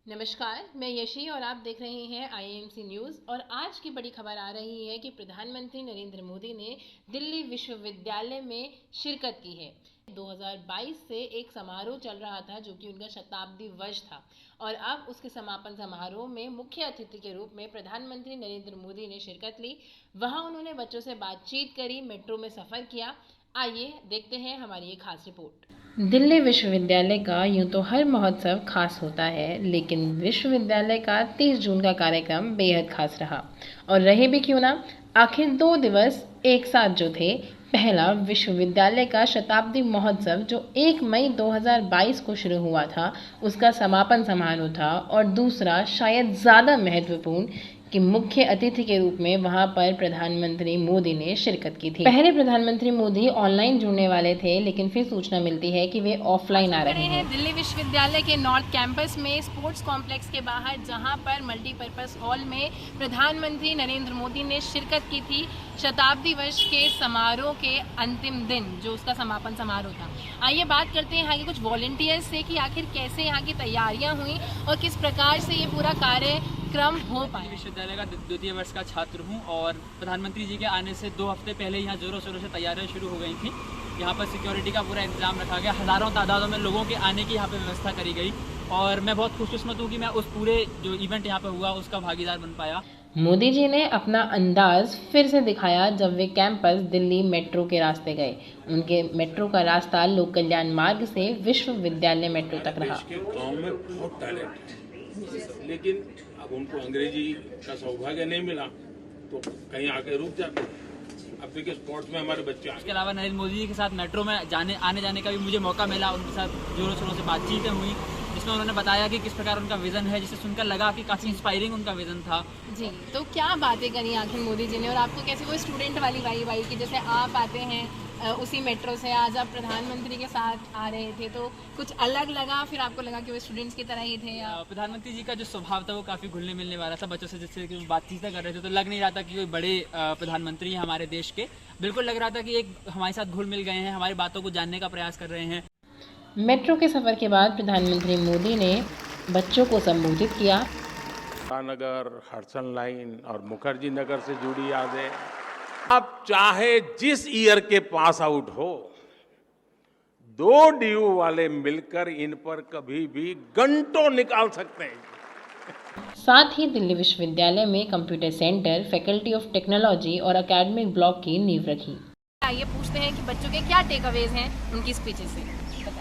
नमस्कार, मैं यशी और आप देख रहे हैं आईएमसी न्यूज़। और आज की बड़ी खबर आ रही है कि प्रधानमंत्री नरेंद्र मोदी ने दिल्ली विश्वविद्यालय में शिरकत की है। 2022 से एक समारोह चल रहा था जो कि उनका शताब्दी वर्ष था, और अब उसके समापन समारोह में मुख्य अतिथि के रूप में प्रधानमंत्री नरेंद्र मोदी ने शिरकत ली। वहां उन्होंने बच्चों से बातचीत करी, मेट्रो में सफ़र किया। आइए देखते हैं हमारी ये खास रिपोर्ट। दिल्ली विश्वविद्यालय का यूं तो हर महोत्सव खास होता है, लेकिन विश्वविद्यालय का 30 जून का कार्यक्रम बेहद खास रहा। और रहे भी क्यों ना, आखिर 2 दिवस एक साथ जो थे। पहला विश्वविद्यालय का शताब्दी महोत्सव जो 1 मई 2022 को शुरू हुआ था, उसका समापन समारोह था। और दूसरा शायद ज़्यादा महत्वपूर्ण कि मुख्य अतिथि के रूप में वहां पर प्रधानमंत्री मोदी ने शिरकत की थी। पहले प्रधानमंत्री मोदी ऑनलाइन जुड़ने वाले थे, लेकिन फिर सूचना मिलती है कि वे ऑफलाइन आ रहे हैं। दिल्ली विश्वविद्यालय के नॉर्थ कैंपस में स्पोर्ट्स कॉम्प्लेक्स के बाहर, जहां पर मल्टीपर्पज हॉल में प्रधानमंत्री नरेंद्र मोदी ने शिरकत की थी शताब्दी वर्ष के समारोह के अंतिम दिन, जो उसका समापन समारोह था। आइए बात करते हैं यहाँ के कुछ वॉलंटियर्स से कि आखिर कैसे यहाँ की तैयारियाँ हुई और किस प्रकार से ये पूरा कार्यक्रम हो पाया। विश्वविद्यालय का द्वितीय वर्ष का छात्र हूँ और प्रधानमंत्री जी के आने से 2 हफ्ते पहले यहाँ जोरों शोरों से तैयारियाँ शुरू हो गई थी। यहाँ पर सिक्योरिटी का पूरा इंतजाम रखा गया, हज़ारों तादादों में लोगों के आने की यहाँ पे व्यवस्था करी गई। और मैं बहुत खुशकिस्मत हूँ कि मैं उस पूरे जो इवेंट यहाँ पे हुआ उसका भागीदार बन पाया। मोदी जी ने अपना अंदाज फिर से दिखाया जब वे कैंपस दिल्ली मेट्रो के रास्ते गए। उनके मेट्रो का रास्ता लोक कल्याण मार्ग से विश्वविद्यालय मेट्रो तक रहा। देश के गांव में बहुत टैलेंट है, लेकिन अब उनको अंग्रेजी का सौभाग्य नहीं मिला तो कहीं आके रुक जाते हैं। अब देखिए स्पोर्ट्स में हमारे बच्चे इसके अलावा नरेंद्र मोदी जी के साथ मेट्रो में आने जाने का भी मुझे मौका मिला। उनके साथ जोरों शोरों से बातचीतें हुई, जिसमें उन्होंने बताया कि किस प्रकार उनका विज़न है, जिसे सुनकर लगा कि काफ़ी इंस्पायरिंग उनका विज़न था। जी, तो क्या बातें करी आखिर मोदी जी ने, और आपको कैसे वो स्टूडेंट वाली वाई वाई कि जैसे आप आते हैं उसी मेट्रो से, आज आप प्रधानमंत्री के साथ आ रहे थे, तो कुछ अलग लगा, फिर आपको लगा कि वो स्टूडेंट्स की तरह ही थे? प्रधानमंत्री जी का जो स्वभाव था वो काफ़ी घुलने मिलने वाला था बच्चों से, जिससे कि बातचीत कर रहे थे तो लग नहीं रहा था कि कोई बड़े प्रधानमंत्री हैं हमारे देश के। बिल्कुल लग रहा था कि एक हमारे साथ घुल मिल गए हैं, हमारी बातों को जानने का प्रयास कर रहे हैं। मेट्रो के सफर के बाद प्रधानमंत्री मोदी ने बच्चों को संबोधित किया। नगर, हडसन लाइन और मुखर्जी नगर से जुड़ी यादें, आप चाहे जिस ईयर के पास आउट हो, 2 डीयू वाले मिलकर इन पर कभी भी घंटों निकाल सकते हैं। साथ ही दिल्ली विश्वविद्यालय में computer centre, faculty of technology और एकेडमिक ब्लॉक की नींव रखी। आइए पूछते हैं कि बच्चों के क्या टेक अवेज हैं उनकी स्पीचेस से।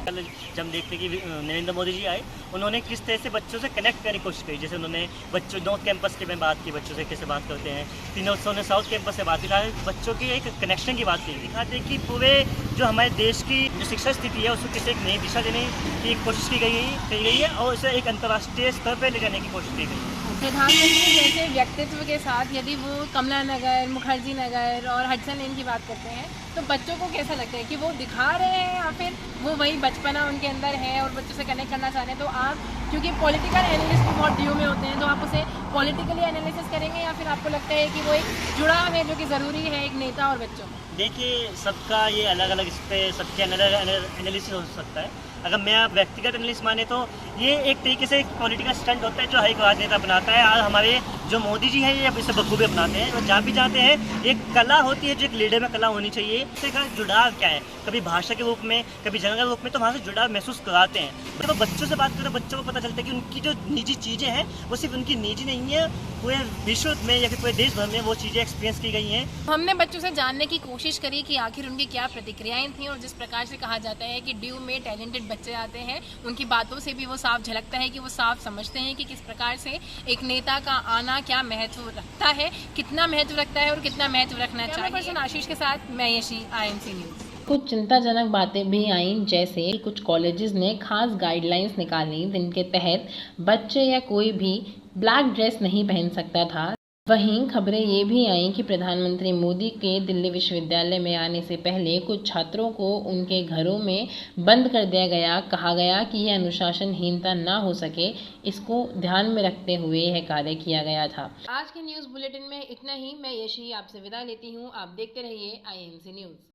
कल जब देखते कि नरेंद्र मोदी जी आए, उन्होंने किस तरह से बच्चों से कनेक्ट करने की कोशिश की। जैसे उन्होंने बच्चों नॉर्थ कैंपस की में बात की, बच्चों से कैसे बात करते हैं। तीनोत्सव ने साउथ कैंपस से बात की, बच्चों की एक कनेक्शन की बात की, दिखाते कि पूरे जो हमारे देश की जो शिक्षा स्थिति है उसको किसी एक नई दिशा देने की कोशिश की गई है और उसे एक अंतर्राष्ट्रीय स्तर पर ले जाने की कोशिश की गई है। प्रधानमंत्री जैसे व्यक्तित्व के साथ यदि वो कमला नगर, मुखर्जी नगर और हडसन लेन की बात करते हैं, तो बच्चों को कैसा लगता है कि वो दिखा रहे हैं या फिर वो वही बचपना उनके अंदर है और बच्चों से कनेक्ट करना चाह रहे हैं? तो आप, क्योंकि पॉलिटिकल एनालिस्ट भी बहुत ड्यू में होते हैं, तो आप उसे पॉलिटिकली एनालिसिस करेंगे या फिर आपको लगता है कि वो एक जुड़ाव है जो कि ज़रूरी है एक नेता और बच्चों में? देखिए, सबका ये अलग अलग इस पर सबके अलग एनालिसिस हो सकता है। अगर मैं आप व्यक्तिगत एनालिसिस माने तो ये एक तरीके से एक पॉलिटिकल स्टंट होता है जो हर एक राजनेता अपनाता है। और हमारे जो मोदी जी हैं ये अब इसे बखूबी अपनाते हैं। और जहाँ भी जाते हैं एक कला होती है जो एक लीडर में कला होनी चाहिए। उससे का जुड़ाव क्या है, कभी भाषा के रूप में, कभी जगह के रूप में, तो वहाँ से जुड़ाव महसूस कराते हैं। जब बच्चों से बात करें, बच्चों को पता चलता है कि उनकी जो निजी चीज़ें हैं वो सिर्फ उनकी निजी नहीं है, पूरे विश्व में या फिर पूरे देश भर में वो चीज़ें एक्सपीरियंस की गई हैं। हमने बच्चों से जानने की कोशिश करी कि आखिर उनकी क्या प्रतिक्रियाएं थी, और जिस प्रकार से कहा जाता है कि ड्यू में टैलेंटेड बच्चे आते हैं, उनकी बातों से भी वो साफ झलकता है कि वो साफ समझते हैं कि किस प्रकार से एक नेता का आना क्या महत्व रखता है, कितना महत्व रखता है और कितना महत्व रखना चाहिए। पर्सन आशीष के साथ मैं यशी, आईएमसी न्यूज़। कुछ चिंताजनक बातें भी आईं, जैसे कुछ कॉलेजेस ने खास गाइडलाइंस निकाली जिनके तहत बच्चे या कोई भी ब्लैक ड्रेस नहीं पहन सकता था। वहीं खबरें ये भी आईं कि प्रधानमंत्री मोदी के दिल्ली विश्वविद्यालय में आने से पहले कुछ छात्रों को उनके घरों में बंद कर दिया गया। कहा गया कि यह अनुशासनहीनता ना हो सके, इसको ध्यान में रखते हुए यह कार्य किया गया था। आज के न्यूज़ बुलेटिन में इतना ही। मैं यशी आपसे विदा लेती हूँ। आप देखते रहिए आईएमसी न्यूज़।